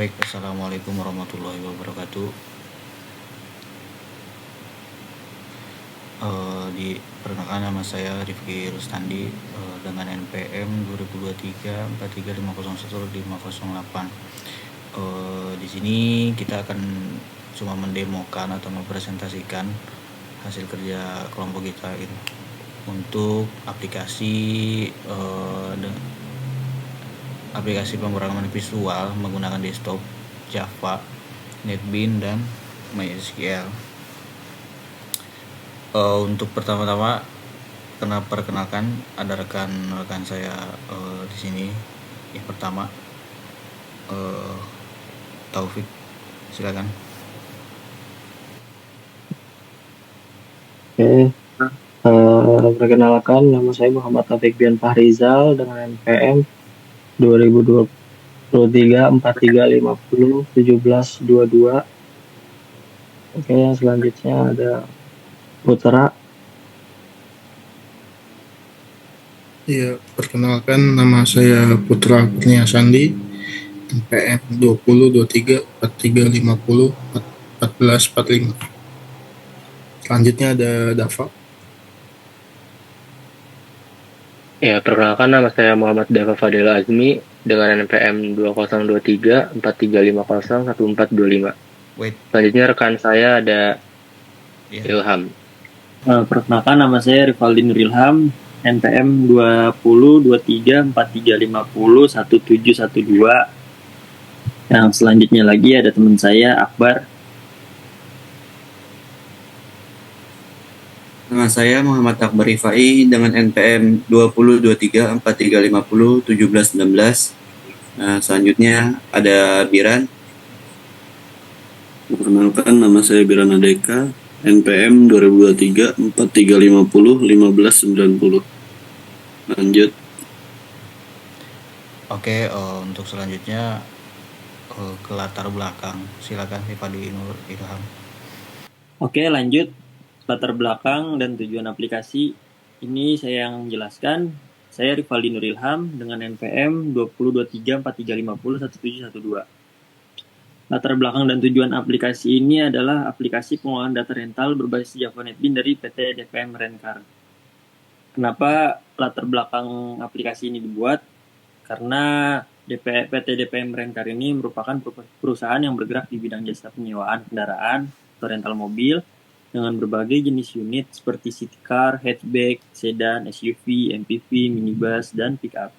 Baik, assalamualaikum warahmatullahi wabarakatuh. Di perkenalkan nama saya Rifki Rustandi dengan NPM 2023 43501 Di sini kita akan cuma mendemokan atau mempresentasikan hasil kerja kelompok kita ini untuk aplikasi pemrograman visual menggunakan desktop, Java, NetBeans, dan MySQL. Untuk pertama-tama perkenalkan ada rekan saya di sini. Yang pertama Taufik, silakan. Oke, perkenalkan nama saya Muhammad Taufik Bian Fahrizal dengan NPM 2023 4350 1722. Oke, yang selanjutnya ada Putra. Ya, perkenalkan nama saya Putra Kurnia Sandi, NPM 2023 4350 1445. Selanjutnya ada Dava. Ya, perkenalkan nama saya Muhammad Dava Fadil Azmi dengan NPM 2023 4350 1425. Selanjutnya rekan saya ada Ilham. Perkenalkan nama saya Rivaldi Nurilham, NPM 2023 4350 1712. Yang selanjutnya lagi ada teman saya Akbar. Nama saya Muhammad Akbar Rifai dengan NPM 2023 4350 1719. Selanjutnya ada Biran. Perkenalkan, nama saya Biran Adeka, NPM 2023 4350 1590. Lanjut. Oke, untuk selanjutnya ke latar belakang. Silakan Rifadi Nur Ilham. Oke, lanjut. Latar belakang dan tujuan aplikasi ini saya yang menjelaskan. Saya Rivaldi Nur Ilham dengan NPM 2023 4350 1712. Latar belakang dan tujuan aplikasi ini adalah aplikasi pengolahan data rental berbasis Java NetBeans dari PT DPM Rencar. Kenapa latar belakang aplikasi ini dibuat? Karena PT DPM Rencar ini merupakan perusahaan yang bergerak di bidang jasa penyewaan kendaraan atau rental mobil dengan berbagai jenis unit seperti city car, hatchback, sedan, SUV, MPV, minibus, dan pickup.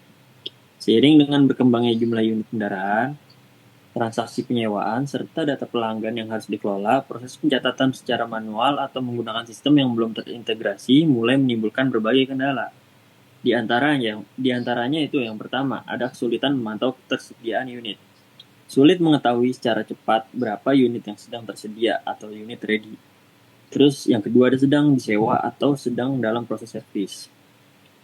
Seiring dengan berkembangnya jumlah unit kendaraan, transaksi penyewaan, serta data pelanggan yang harus dikelola, proses pencatatan secara manual atau menggunakan sistem yang belum terintegrasi mulai menimbulkan berbagai kendala. Di antaranya itu yang pertama, ada kesulitan memantau ketersediaan unit. Sulit mengetahui secara cepat berapa unit yang sedang tersedia atau unit ready. Terus yang kedua ada sedang disewa atau sedang dalam proses servis.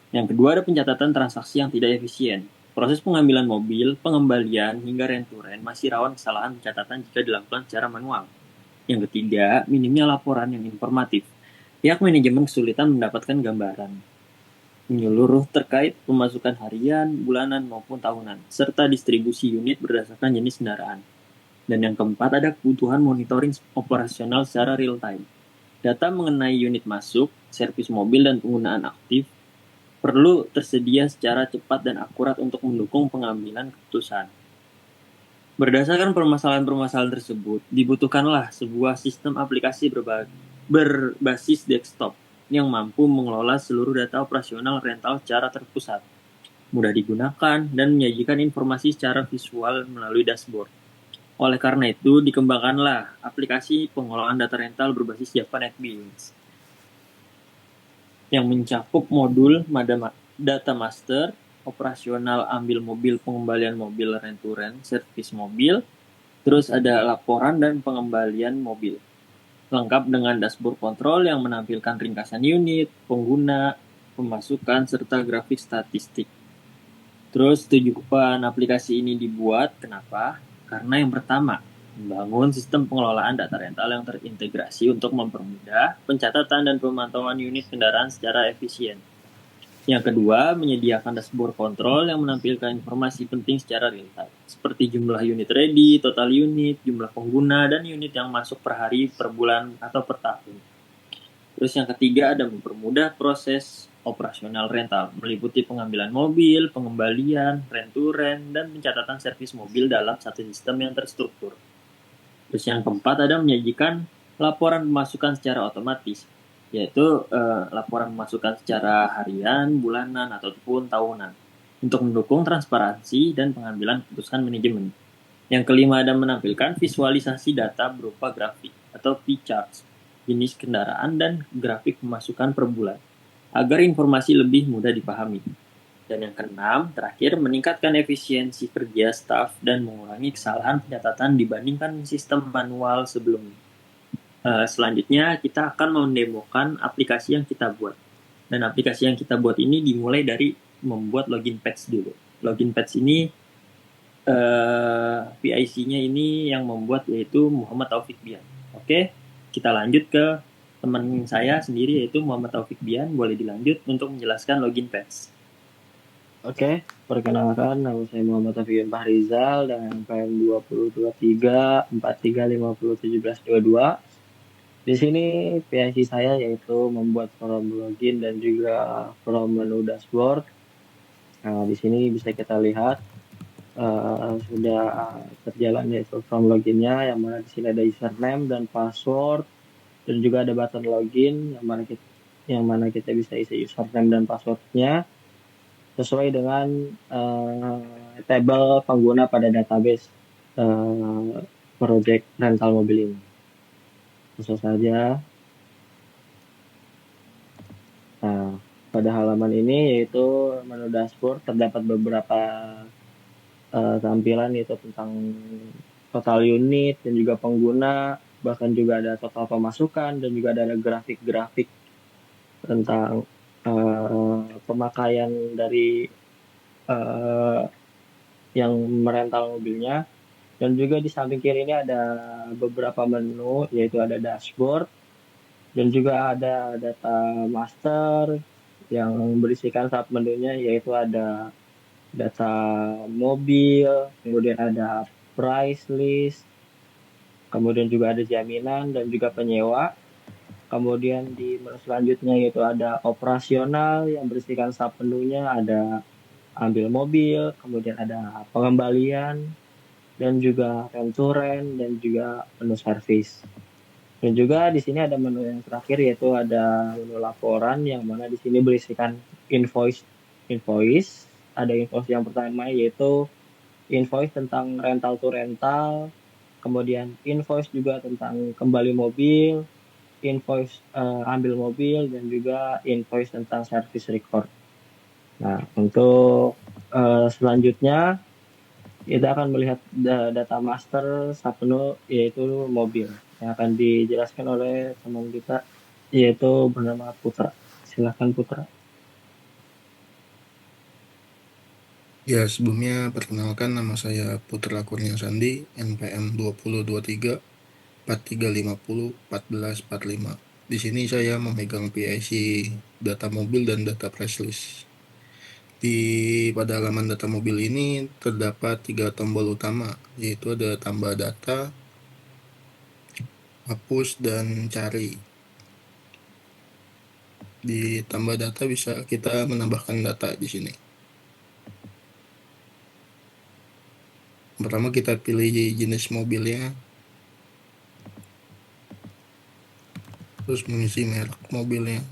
Yang kedua ada pencatatan transaksi yang tidak efisien. Proses pengambilan mobil, pengembalian, hingga rent-to-rent masih rawan kesalahan pencatatan jika dilakukan secara manual. Yang ketiga, minimnya laporan yang informatif. Pihak manajemen kesulitan mendapatkan gambaran menyeluruh terkait pemasukan harian, bulanan, maupun tahunan, serta distribusi unit berdasarkan jenis kendaraan. Dan yang keempat ada kebutuhan monitoring operasional secara real-time. Data mengenai unit masuk, servis mobil, dan penggunaan aktif perlu tersedia secara cepat dan akurat untuk mendukung pengambilan keputusan. Berdasarkan permasalahan-permasalahan tersebut, dibutuhkanlah sebuah sistem aplikasi berbasis desktop yang mampu mengelola seluruh data operasional rental secara terpusat, mudah digunakan, dan menyajikan informasi secara visual melalui dashboard. Oleh karena itu, dikembangkanlah aplikasi pengolahan data rental berbasis Java NetBeans yang mencakup modul data master, operasional ambil mobil, pengembalian mobil, rent-to-rent, servis mobil, terus ada laporan dan pengembalian mobil. Lengkap dengan dashboard kontrol yang menampilkan ringkasan unit, pengguna, pemasukan, serta grafik statistik. Terus tujuan aplikasi ini dibuat, kenapa? Karena yang pertama, membangun sistem pengelolaan data rental yang terintegrasi untuk mempermudah pencatatan dan pemantauan unit kendaraan secara efisien. Yang kedua, menyediakan dashboard kontrol yang menampilkan informasi penting secara real time, seperti jumlah unit ready, total unit, jumlah pengguna, dan unit yang masuk per hari, per bulan, atau per tahun. Terus yang ketiga, ada mempermudah proses operasional rental, meliputi pengambilan mobil, pengembalian, rent to rent, dan pencatatan servis mobil dalam satu sistem yang terstruktur. Terus yang keempat, ada menyajikan laporan pemasukan secara otomatis, yaitu laporan pemasukan secara harian, bulanan, ataupun tahunan untuk mendukung transparansi dan pengambilan keputusan manajemen. Yang kelima, ada menampilkan visualisasi data berupa grafik atau P-charts, jenis kendaraan, dan grafik pemasukan per bulan, agar informasi lebih mudah dipahami. Dan yang keenam, terakhir, meningkatkan efisiensi kerja staf dan mengurangi kesalahan pencatatan dibandingkan sistem manual sebelumnya. Selanjutnya kita akan mendemokan aplikasi yang kita buat. Dan aplikasi yang kita buat ini dimulai dari membuat login page dulu. Login page ini PIC-nya ini yang membuat yaitu Muhammad Taufik Bian. Oke, kita lanjut ke teman saya sendiri yaitu Muhammad Taufik Bian. Boleh dilanjut untuk menjelaskan login page. Oke, perkenalkan nama saya Muhammad Taufik Bian Fahrizal dengan NPM 2023 43501722. Di sini PIC saya yaitu membuat form login dan juga form menu dashboard. Nah, di sini bisa kita lihat sudah terjalan yaitu form loginnya, yang mana di sini ada username dan password, dan juga ada button login yang mana kita bisa isi username dan passwordnya sesuai dengan tabel pengguna pada database project rental mobil ini. Langsung saja. Nah, pada halaman ini yaitu menu dashboard terdapat beberapa tampilan yaitu tentang total unit dan juga pengguna, bahkan juga ada total pemasukan dan juga ada grafik-grafik tentang pemakaian dari yang merental mobilnya. Dan juga di samping kiri ini ada beberapa menu, yaitu ada dashboard, dan juga ada data master yang berisikan sub menunya, yaitu ada data mobil, kemudian ada price list, kemudian juga ada jaminan dan juga penyewa. Kemudian di menu selanjutnya yaitu ada operasional yang berisikan sub menunya, ada ambil mobil, kemudian ada pengembalian, dan juga rent to rent, dan juga menu service. Dan juga di sini ada menu yang terakhir yaitu ada menu laporan, yang mana di sini berisikan invoice. Ada invoice yang pertama yaitu invoice tentang rental to rental, kemudian invoice juga tentang kembali mobil, invoice ambil mobil, dan juga invoice tentang service record. Nah, untuk selanjutnya kita akan melihat data master submenu yaitu mobil yang akan dijelaskan oleh teman kita yaitu bernama Putra. Silakan Putra. Ya, sebelumnya perkenalkan nama saya Putra Kurnia Sandi, NPM 2023 4350 1445. Di sini saya memegang PIC data mobil dan data price list. Pada halaman data mobil ini terdapat 3 tombol utama, yaitu ada tambah data, hapus, dan cari. Di tambah data bisa kita menambahkan data di sini. Pertama kita pilih jenis mobilnya, terus mengisi merek mobilnya.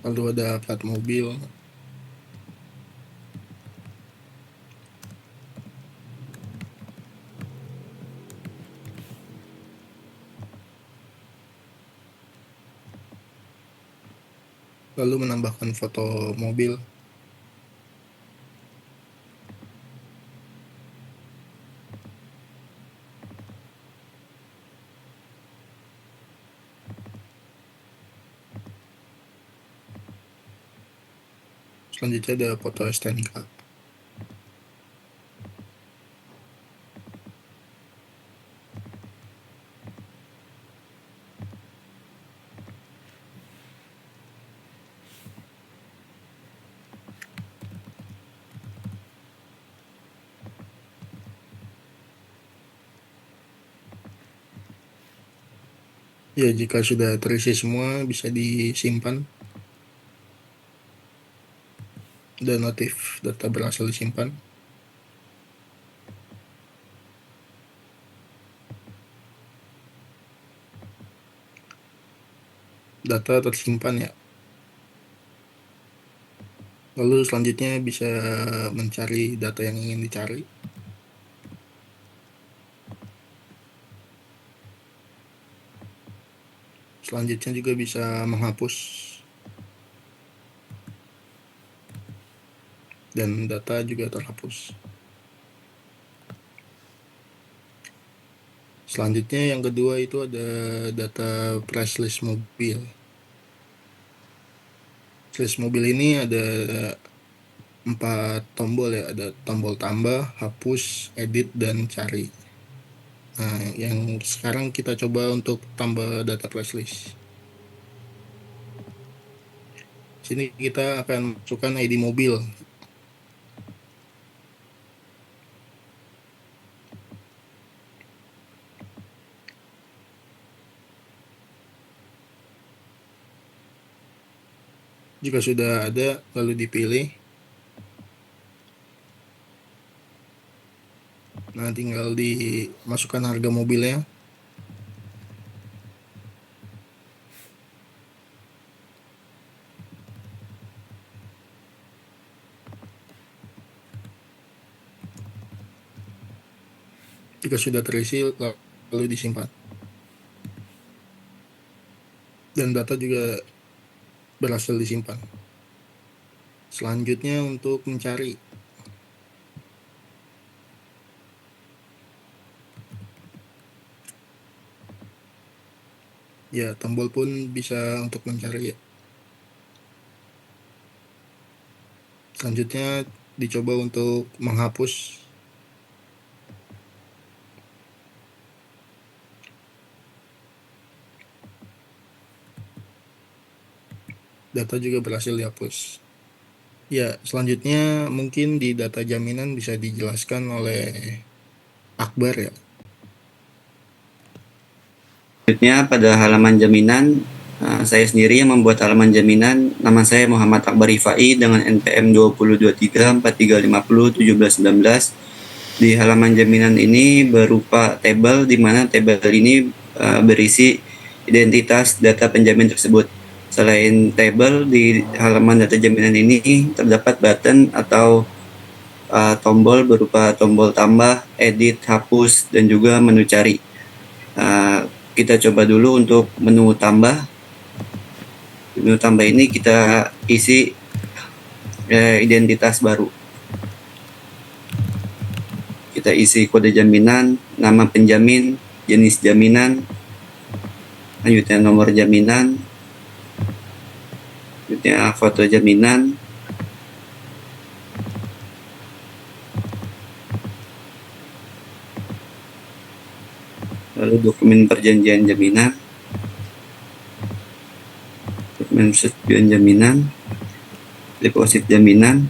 Lalu ada plat mobil, lalu menambahkan foto mobil. Selanjutnya ada foto STNK. Ya, jika sudah terisi semua bisa disimpan dan notif data berhasil disimpan. Data tersimpan ya. Lalu selanjutnya bisa mencari data yang ingin dicari. Selanjutnya juga bisa menghapus dan data juga terhapus. Selanjutnya yang kedua itu ada data price list mobil. List mobil ini ada 4 tombol ya, ada tombol tambah, hapus, edit, dan cari. Nah, yang sekarang kita coba untuk tambah data price list. Sini kita akan masukkan ID mobil. Jika sudah ada, lalu dipilih. Nah, tinggal dimasukkan harga mobilnya. Jika sudah terisi, lalu disimpan. Dan data juga berhasil disimpan. Selanjutnya untuk mencari. Ya, tombol pun bisa untuk mencari ya. Selanjutnya dicoba untuk menghapus. Data juga berhasil dihapus. Ya, selanjutnya mungkin di data jaminan bisa dijelaskan oleh Akbar ya. Selanjutnya pada halaman jaminan, saya sendiri yang membuat halaman jaminan. Nama saya Muhammad Akbar Rifai dengan NPM 2023 4350 1719. Di halaman jaminan ini berupa tabel, di mana tabel ini berisi identitas data penjamin tersebut. Selain tabel, di halaman data jaminan ini terdapat button atau tombol berupa tombol tambah, edit, hapus, dan juga menu cari. Kita coba dulu untuk menu tambah. Menu tambah ini kita isi identitas baru. Kita isi kode jaminan, nama penjamin, jenis jaminan, lanjutnya nomor jaminan, lanjutnya foto jaminan, lalu dokumen perjanjian jaminan, dokumen persetujuan jaminan, deposit jaminan,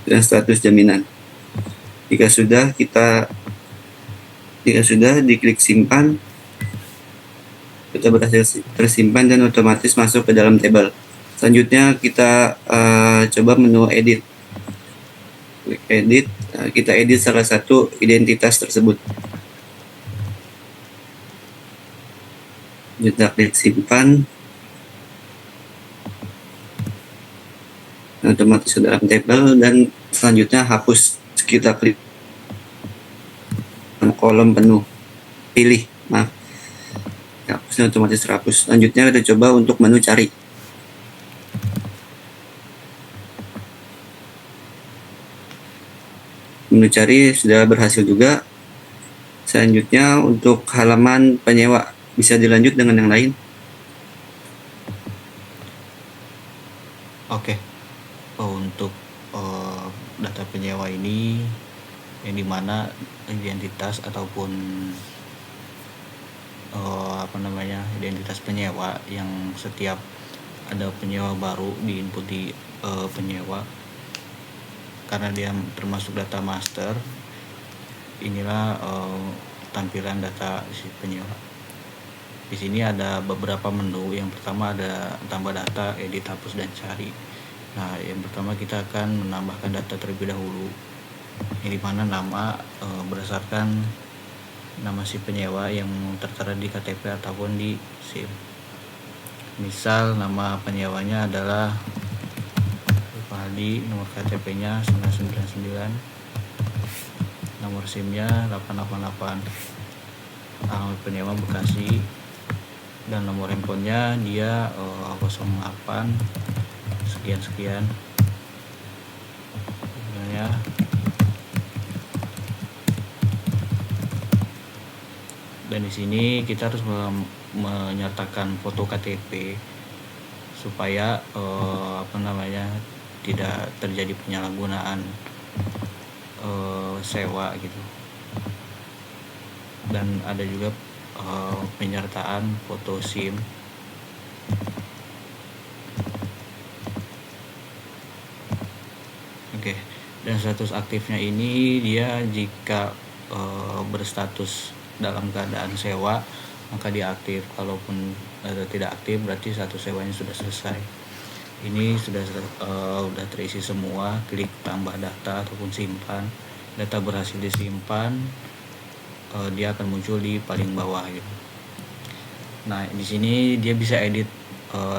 dan status jaminan. Jika sudah diklik simpan, kita berhasil tersimpan dan otomatis masuk ke dalam tabel. Selanjutnya kita coba menu edit. Klik edit, kita edit salah satu identitas tersebut. Kita klik simpan, otomatis ke dalam tabel, dan selanjutnya hapus. Kita klik kolom penuh, pilih, hapusnya otomatis terhapus. Selanjutnya kita coba untuk menu cari. Menu cari sudah berhasil juga. Selanjutnya untuk halaman penyewa, bisa dilanjut dengan yang lain. Oke. Untuk data penyewa ini yang dimana identitas ataupun identitas penyewa yang setiap ada penyewa baru diinput di penyewa, karena dia termasuk data master. Inilah tampilan data si penyewa. Di sini ada beberapa menu. Yang pertama ada tambah data, edit, hapus, dan cari. Nah, yang pertama kita akan menambahkan data terlebih dahulu. Yang dimana nama berdasarkan nama si penyewa yang tertera di KTP ataupun di SIM. Misal nama penyewanya adalah Rivaldi, nomor KTP-nya 999, nomor SIM-nya 888, alamat penyewa Bekasi, dan nomor handphonenya dia 08 sekian sebenarnya. Dan di sini kita harus menyertakan foto KTP supaya tidak terjadi penyalahgunaan sewa gitu. Dan ada juga penyertaan foto SIM. Oke. Dan status aktifnya ini dia jika berstatus dalam keadaan sewa maka dia aktif. Kalaupun tidak aktif berarti status sewanya sudah selesai. Ini sudah terisi semua. Klik tambah data ataupun simpan. Data berhasil disimpan, dia akan muncul di paling bawah gitu. Nah, di sini dia bisa edit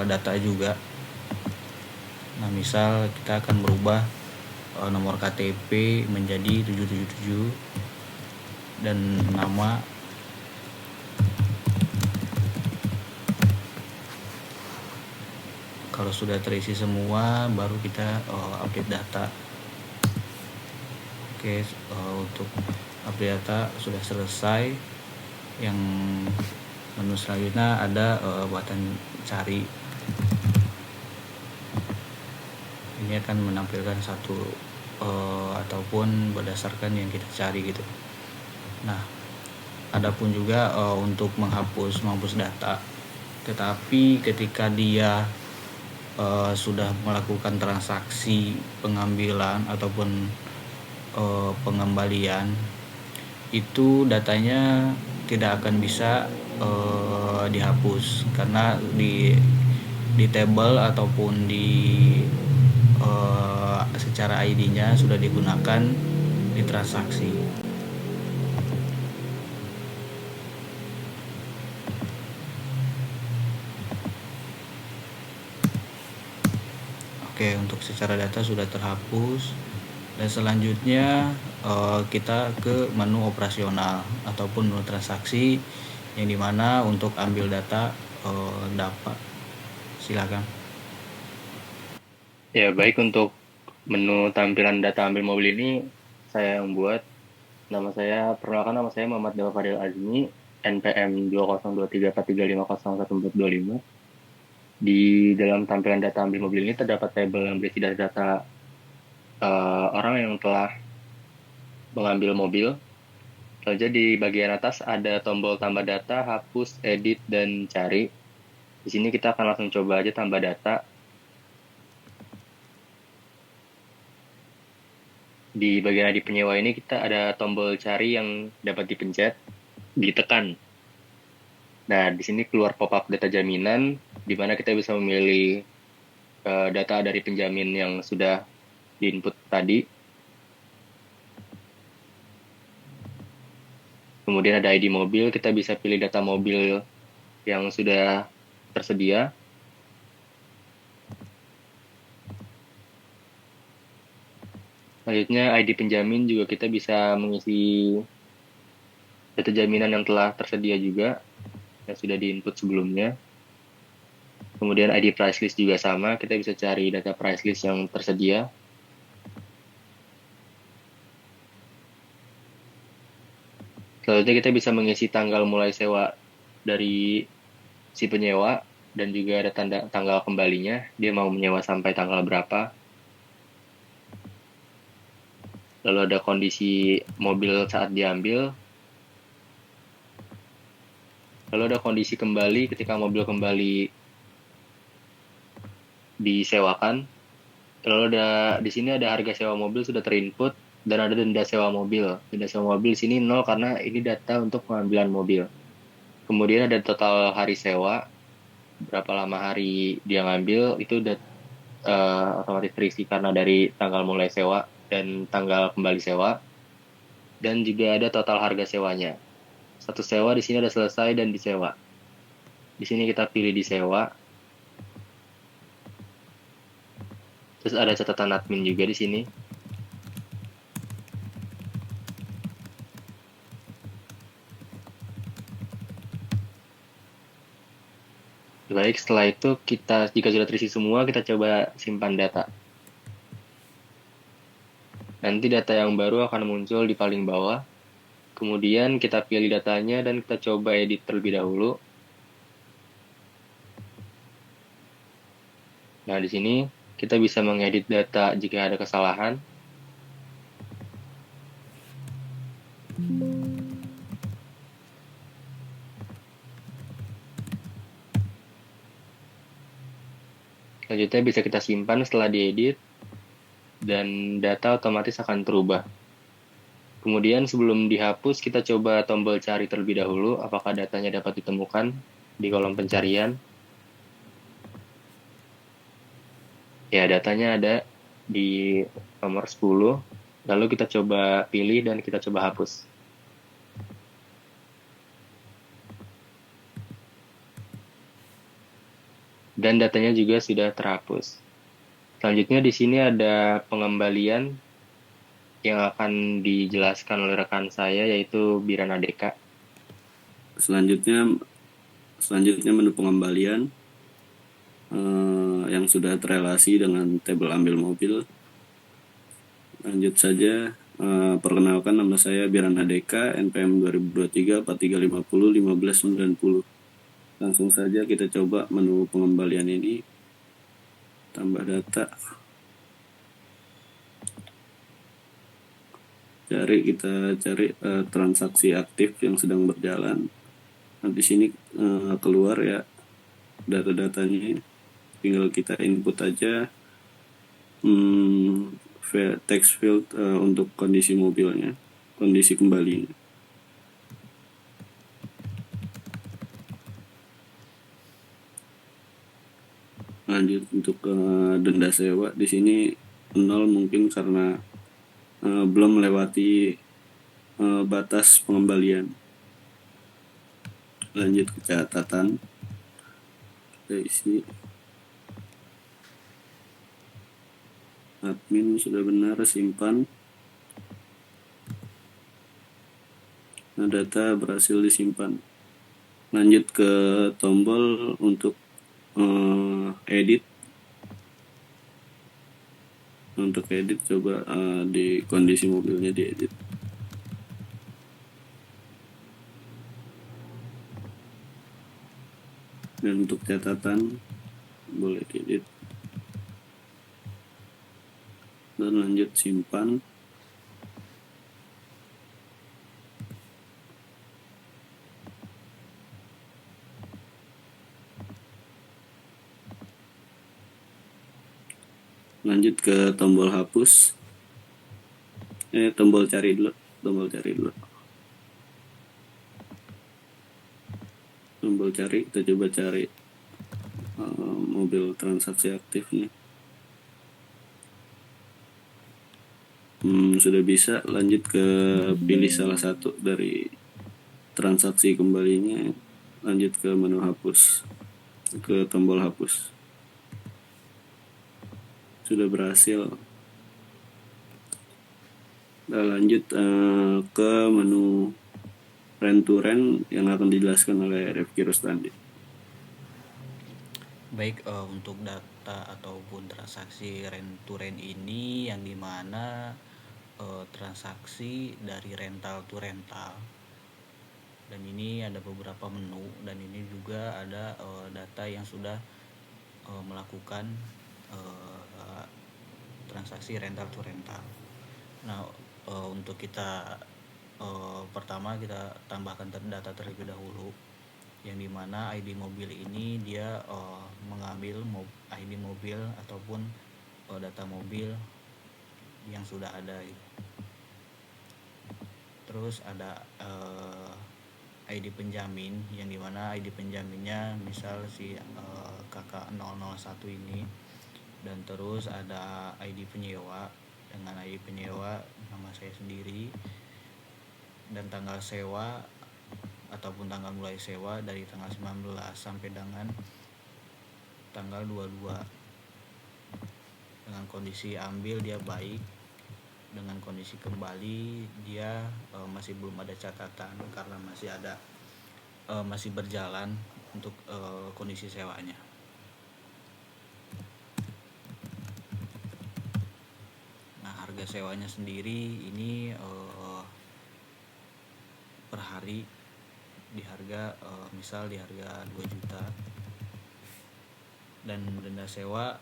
data juga. Nah, misal kita akan merubah nomor KTP menjadi 777 dan nama kalau sudah terisi semua baru kita update data. Oke, untuk update data sudah selesai. Yang menu selanjutnya ada button cari. Ini akan menampilkan satu ataupun berdasarkan yang kita cari gitu. Nah, adapun juga untuk menghapus data. Tetapi ketika dia sudah melakukan transaksi pengambilan ataupun pengembalian, itu datanya tidak akan bisa dihapus karena di table ataupun di secara ID-nya sudah digunakan di transaksi. Oke, untuk secara data sudah terhapus. Dan selanjutnya kita ke menu operasional ataupun menu transaksi yang dimana untuk ambil data dapat. Silakan. Ya, baik, untuk menu tampilan data ambil mobil ini saya yang buat. Perkenalkan nama saya Muhammad Dava Fadil Azmi, NPM 202343501425. Di dalam tampilan data ambil mobil ini terdapat tabel yang berisi data orang yang telah mengambil mobil. Selanjutnya di bagian atas ada tombol tambah data, hapus, edit, dan cari. Di sini kita akan langsung coba aja tambah data. Di bagian ID penyewa ini kita ada tombol cari yang dapat dipencet, ditekan. Nah, di sini keluar pop-up data jaminan, di mana kita bisa memilih data dari penjamin yang sudah di-input tadi. Kemudian ada ID mobil, kita bisa pilih data mobil yang sudah tersedia. Selanjutnya ID penjamin juga kita bisa mengisi data jaminan yang telah tersedia juga, yang sudah di-input sebelumnya. Kemudian ID price list juga sama, kita bisa cari data price list yang tersedia. Selanjutnya kita bisa mengisi tanggal mulai sewa dari si penyewa dan juga ada tanggal kembalinya, dia mau menyewa sampai tanggal berapa. Lalu ada kondisi mobil saat diambil. Lalu ada kondisi kembali ketika mobil kembali disewakan. Lalu di sini ada harga sewa mobil sudah terinput. Dan ada denda sewa mobil. Denda sewa mobil sini 0 karena ini data untuk pengambilan mobil. Kemudian ada total hari sewa, berapa lama hari dia ngambil, itu udah otomatis terisi karena dari tanggal mulai sewa dan tanggal kembali sewa. Dan juga ada total harga sewanya. Satu sewa di sini ada selesai dan disewa. Di sini kita pilih disewa. Terus ada catatan admin juga di sini. Baik, setelah itu jika sudah terisi semua, kita coba simpan data. Nanti data yang baru akan muncul di paling bawah. Kemudian kita pilih datanya dan kita coba edit terlebih dahulu. Nah, di sini kita bisa mengedit data jika ada kesalahan. Selanjutnya bisa kita simpan setelah diedit dan data otomatis akan berubah. Kemudian sebelum dihapus, kita coba tombol cari terlebih dahulu apakah datanya dapat ditemukan di kolom pencarian. Ya, datanya ada di nomor 10. Lalu kita coba pilih dan kita coba hapus. Dan datanya juga sudah terhapus. Selanjutnya di sini ada pengembalian yang akan dijelaskan oleh rekan saya, yaitu Birana Deka. Selanjutnya menu pengembalian yang sudah terrelasi dengan tabel ambil mobil. Lanjut saja. Perkenalkan, nama saya Birana Deka, NPM 2023 4350 1590. Langsung saja kita coba menu pengembalian ini, tambah data, kita cari transaksi aktif yang sedang berjalan. Nah, di sini keluar ya data-datanya, tinggal kita input aja text field untuk kondisi mobilnya, kondisi kembalinya. Lanjut untuk denda sewa, di sini 0 mungkin karena belum melewati batas pengembalian. Lanjut ke catatan, kita isi admin sudah benar, simpan. Nah, data berhasil disimpan. Lanjut ke tombol untuk edit. Untuk edit coba di kondisi mobilnya diedit. Dan untuk catatan boleh diedit. Dan lanjut simpan. Lanjut ke tombol hapus. Tombol cari dulu. Tombol cari, kita coba cari mobil transaksi aktif nih. Sudah bisa. Lanjut ke pilih salah satu dari transaksi kembalinya. Lanjut ke menu hapus, ke tombol hapus. Sudah berhasil. Nah, lanjut ke menu rent to rent yang akan dijelaskan oleh Rifki Rustandi. Baik, untuk data ataupun transaksi rent to rent ini yang dimana transaksi dari rental to rental, dan ini ada beberapa menu, dan ini juga ada data yang sudah melakukan transaksi rental to rental. Nah, untuk kita pertama kita tambahkan data terlebih dahulu, yang dimana ID mobil ini dia mengambil ID mobil ataupun data mobil yang sudah ada. Terus ada ID penjamin, yang dimana ID penjaminnya misal si kakak 001 ini. Dan terus ada ID penyewa, dengan ID penyewa nama saya sendiri, dan tanggal sewa ataupun tanggal mulai sewa dari tanggal 19 sampai dengan tanggal 22. Dengan kondisi ambil dia baik, dengan kondisi kembali dia masih belum ada catatan karena masih ada masih berjalan untuk kondisi sewanya. Nah, harga sewanya sendiri ini per hari di harga misal di harga 2 juta, dan denda sewa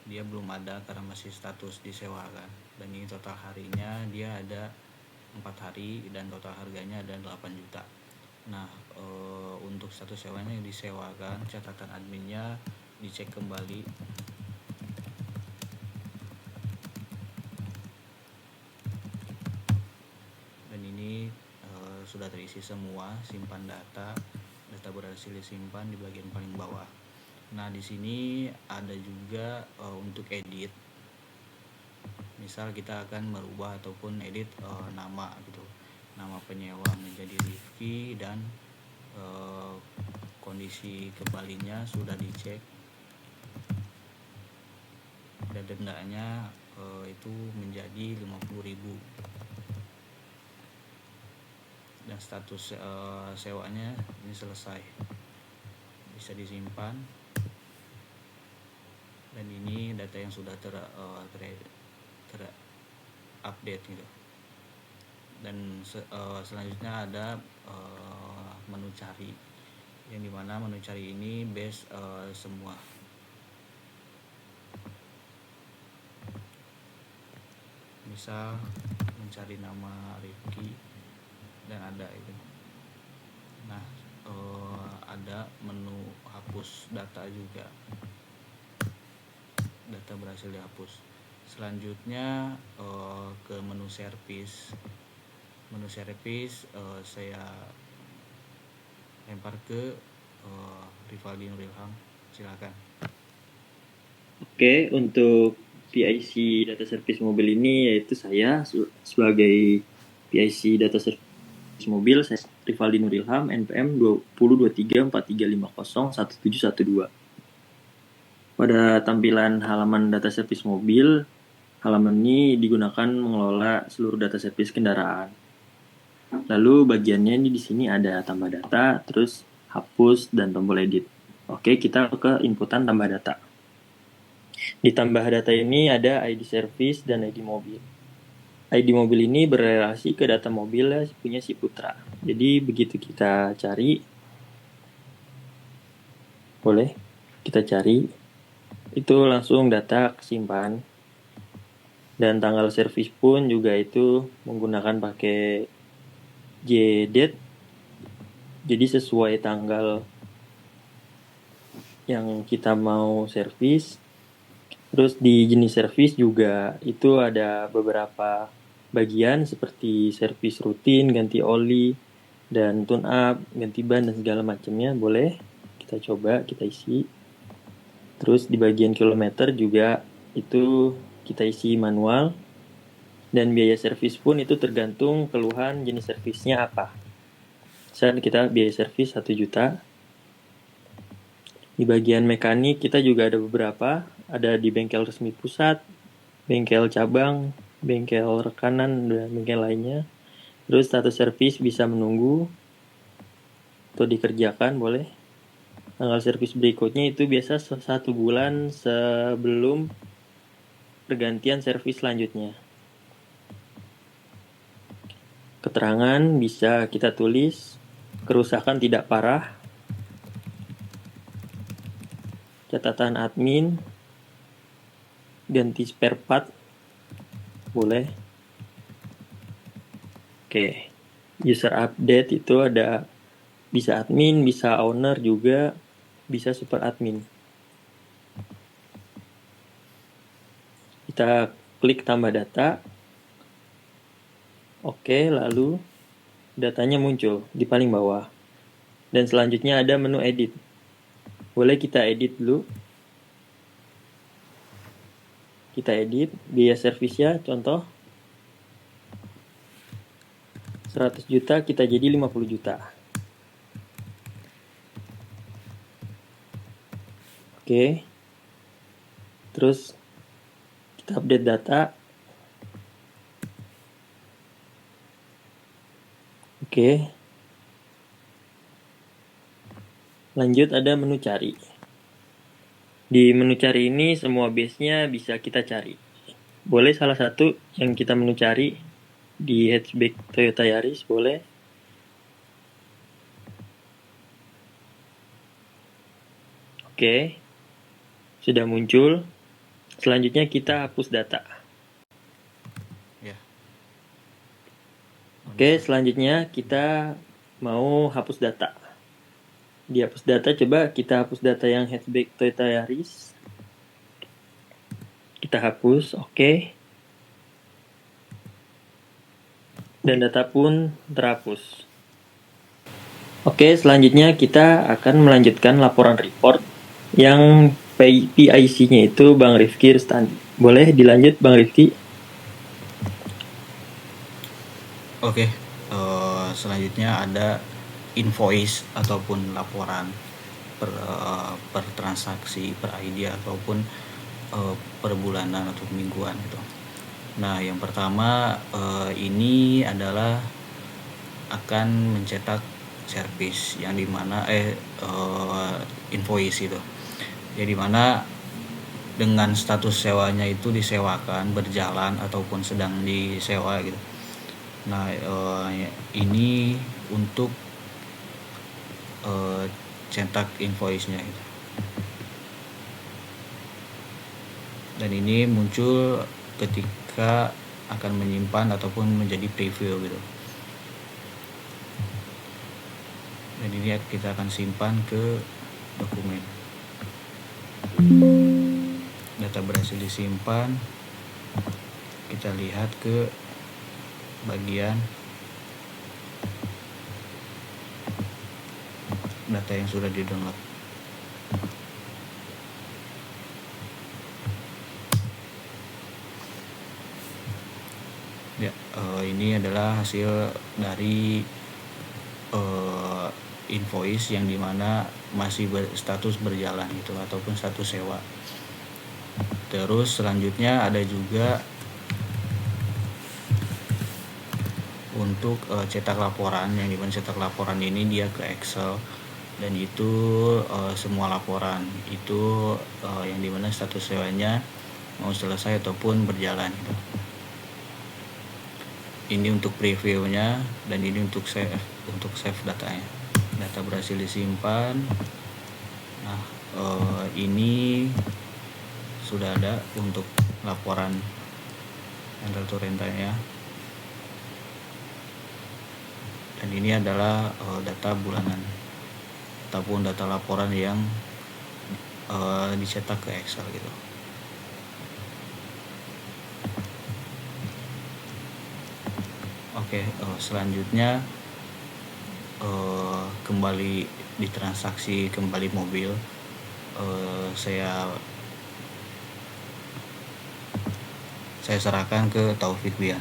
dia belum ada karena masih status disewakan. Dan ini total harinya dia ada 4 hari dan total harganya ada 8 juta. Nah, untuk status sewanya yang disewakan, catatan adminnya dicek kembali. Dan ini sudah terisi semua, simpan data berhasil disimpan di bagian paling bawah. Nah, di sini ada juga untuk edit. Misal kita akan merubah ataupun edit nama gitu. Nama penyewa menjadi Rifki, dan kondisi kembalinya sudah dicek. Dan dendanya itu menjadi 50.000. Dan status sewanya ini selesai, bisa disimpan. Dan ini data yang sudah terupdate gitu. Dan selanjutnya ada menu cari, yang dimana menu cari ini base semua. Misal mencari nama Rifki dan ada itu. Nah, ada menu hapus data juga, data berhasil dihapus. Selanjutnya ke menu servis. Menu servis saya lempar ke Rivaldi Nurilham, silakan. Oke, untuk PIC data service mobil ini yaitu saya sebagai PIC data service mobil, saya Rivaldi Nurilham, NPM 202343501712. Pada tampilan halaman data service mobil, halaman ini digunakan mengelola seluruh data service kendaraan. Lalu bagiannya ini di sini ada tambah data, terus hapus dan tombol edit. Oke, kita ke inputan tambah data. Di tambah data ini ada ID service dan ID mobil. ID mobil ini berrelasi ke data mobil punya si putra. Jadi begitu kita cari, boleh kita cari, itu langsung data kesimpan. Dan tanggal servis pun juga itu menggunakan pakai JDate. Jadi sesuai tanggal yang kita mau servis. Terus di jenis servis juga itu ada beberapa bagian seperti servis rutin, ganti oli, dan tune up, ganti ban dan segala macamnya. Boleh kita coba, kita isi. Terus di bagian kilometer juga itu kita isi manual. Dan biaya servis pun itu tergantung keluhan jenis servisnya apa. Misalnya kita biaya servis 1 juta. Di bagian mekanik kita juga ada beberapa. Ada di bengkel resmi pusat, bengkel cabang, bengkel rekanan, dan bengkel lainnya. Terus status servis bisa menunggu atau dikerjakan, boleh. Tanggal servis berikutnya itu biasa 1 bulan sebelum pergantian servis selanjutnya. Keterangan bisa kita tulis, kerusakan tidak parah, catatan admin, ganti spare part, boleh. Oke, user update itu ada bisa admin, bisa owner juga, bisa super admin. Kita klik tambah data. Oke, lalu datanya muncul di paling bawah. Dan selanjutnya ada menu edit. Boleh kita edit dulu. Kita edit biaya servisnya, contoh 100 juta kita jadi 50 juta. Oke. Terus kita update data. Oke. Lanjut ada menu cari. Di menu cari ini semua base-nya bisa kita cari. Boleh salah satu yang kita menu cari di hatchback Toyota Yaris, boleh. Oke. Sudah muncul. Selanjutnya kita hapus data. Ya. Oke, selanjutnya kita mau hapus data. Di hapus data, coba kita hapus data yang hatchback Toyota Yaris. Kita hapus, oke. Dan data pun terhapus. Oke, selanjutnya kita akan melanjutkan laporan report yang PIC-nya itu Bang Rifki Rustandi. Boleh dilanjut Bang Rifki? Oke, selanjutnya ada invoice ataupun laporan per transaksi, per ID ataupun per bulanan atau mingguan gitu. Nah, yang pertama ini adalah akan mencetak service yang dimana invoice itu. Jadi mana dengan status sewanya itu disewakan, berjalan ataupun sedang disewa gitu. Nah, ini untuk cetak invoice-nya gitu. Dan ini muncul ketika akan menyimpan ataupun menjadi preview gitu. Dan ini kita akan simpan ke dokumen. Data berhasil disimpan. Kita lihat ke bagian data yang sudah di-download. Ya, ini adalah hasil dari invoice yang dimana masih status berjalan gitu ataupun status sewa. Terus selanjutnya ada juga untuk cetak laporan, yang dimana cetak laporan ini dia ke Excel, dan itu semua laporan itu yang dimana status sewanya mau selesai ataupun berjalan gitu. Ini untuk previewnya dan ini untuk save datanya. Data berhasil disimpan. Nah, ini sudah ada untuk laporan rental to rentalnya. Dan ini adalah data bulanan ataupun data laporan yang dicetak ke Excel gitu. Oke, selanjutnya kembali di transaksi kembali mobil. Saya serahkan ke Taufik Bian.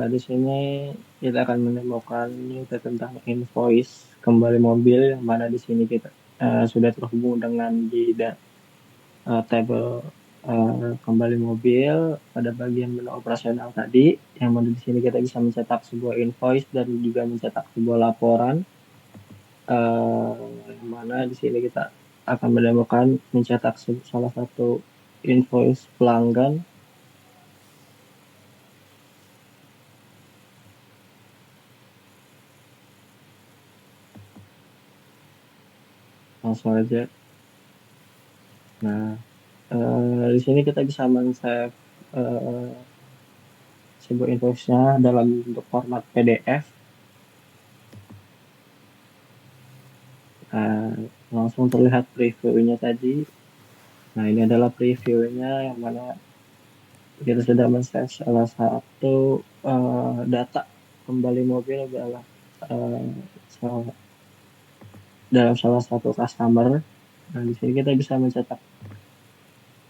Di sini kita akan menemukan tentang invoice kembali mobil, yang mana di sini kita sudah terhubung dengan di table kembali mobil pada bagian menu operasional tadi, yang mana di sini kita bisa mencetak sebuah invoice dan juga mencetak sebuah laporan, yang mana di sini kita akan menemukan mencetak salah satu invoice pelanggan. Langsung aja. Nah, di sini kita bisa men-save sebuah invoice-nya dalam bentuk format PDF. Langsung terlihat preview-nya tadi. Nah, ini adalah preview-nya, yang mana kita sudah men-save salah satu data kembali mobil adalah salah- dalam salah satu customer. Nah, di sini kita bisa mencetak.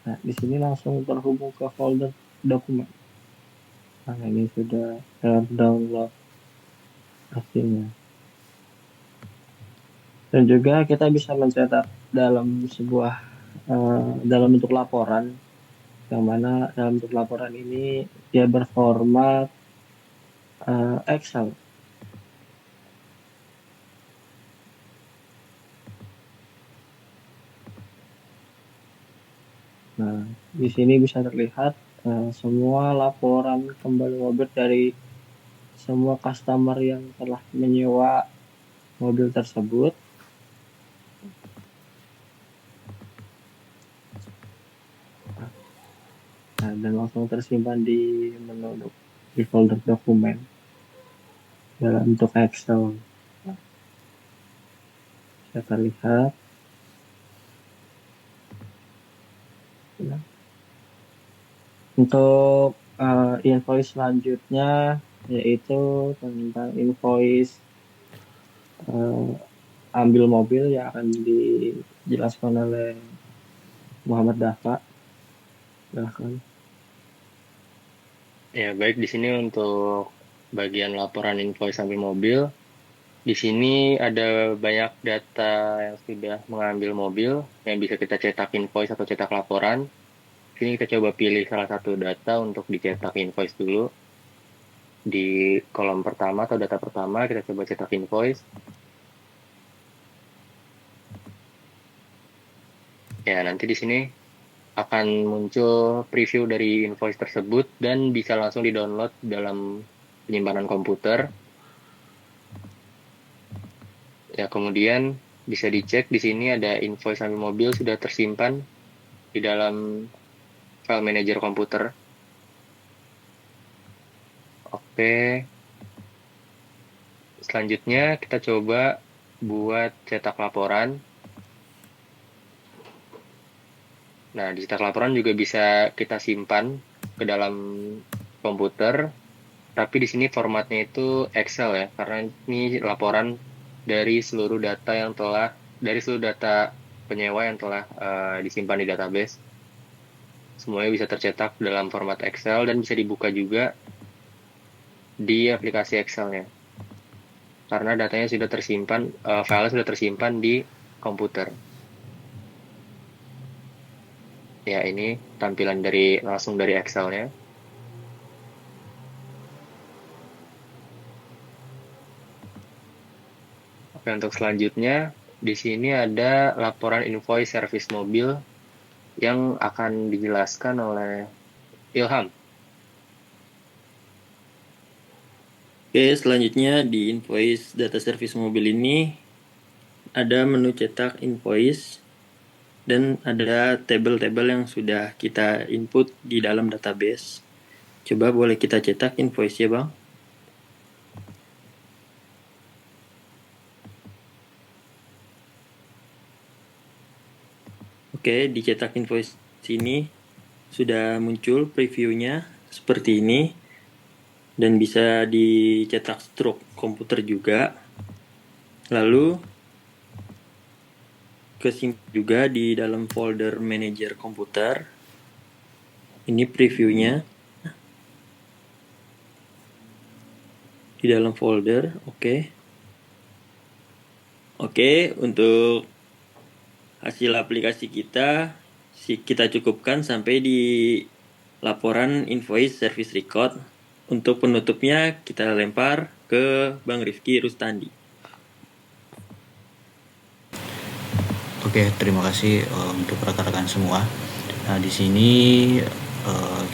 Nah, di sini langsung terhubung ke folder dokumen. Nah, ini sudah terdownload hasilnya. Dan juga kita bisa mencetak dalam sebuah dalam bentuk laporan, yang mana dalam bentuk laporan ini dia berformat Excel. Nah, di sini bisa terlihat semua laporan kembali mobil dari semua customer yang telah menyewa mobil tersebut. Nah, dan langsung tersimpan di menu di folder dokumen dalam bentuk Excel. Bisa terlihat. Ya. Untuk invoice selanjutnya yaitu tentang invoice ambil mobil yang akan dijelaskan oleh Muhammad Dafa. Silahkan. Ya, baik, di sini untuk bagian laporan invoice ambil mobil. Di sini ada banyak data yang sudah mengambil mobil yang bisa kita cetak invoice atau cetak laporan. Di sini kita coba pilih salah satu data untuk dicetak invoice dulu. Di kolom pertama atau data pertama kita coba cetak invoice. Ya, nanti di sini akan muncul preview dari invoice tersebut dan bisa langsung di-download dalam penyimpanan komputer. Ya, kemudian bisa dicek di sini ada invoice ambil mobil sudah tersimpan di dalam file manager komputer. Oke. Selanjutnya kita coba buat cetak laporan. Nah, di cetak laporan juga bisa kita simpan ke dalam komputer, tapi di sini formatnya itu Excel ya, karena ini laporan dari seluruh data penyewa yang telah disimpan di database. Semuanya bisa tercetak dalam format Excel dan bisa dibuka juga di aplikasi Excel-nya. Karena datanya sudah tersimpan, filenya sudah tersimpan di komputer. Ya, ini tampilan langsung dari Excel-nya. Oke, untuk selanjutnya di sini ada laporan invoice servis mobil yang akan dijelaskan oleh Ilham. Oke, selanjutnya di invoice data service mobil ini ada menu cetak invoice dan ada tabel-tabel yang sudah kita input di dalam database. Coba boleh kita cetak invoice-nya, Bang? Oke, dicetak invoice sini sudah muncul previewnya seperti ini dan bisa dicetak stroke komputer juga. Lalu kesimpan juga di dalam folder manager komputer. Ini previewnya di dalam folder. Oke, untuk hasil aplikasi kita cukupkan sampai di laporan invoice service record. Untuk penutupnya kita lempar ke Bang Rifki Rustandi. Oke, terima kasih untuk rekan-rekan semua. Nah, di sini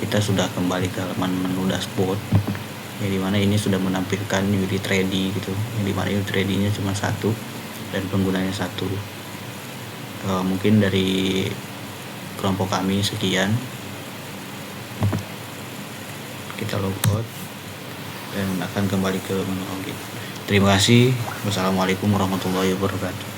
kita sudah kembali ke halaman menu dashboard, yang dimana ini sudah menampilkan unit ready gitu, yang dimana unit ready-nya cuma satu dan penggunanya satu. Mungkin dari kelompok kami sekian. Kita logout dan akan kembali ke menu login. Terima kasih. Wassalamualaikum warahmatullahi wabarakatuh.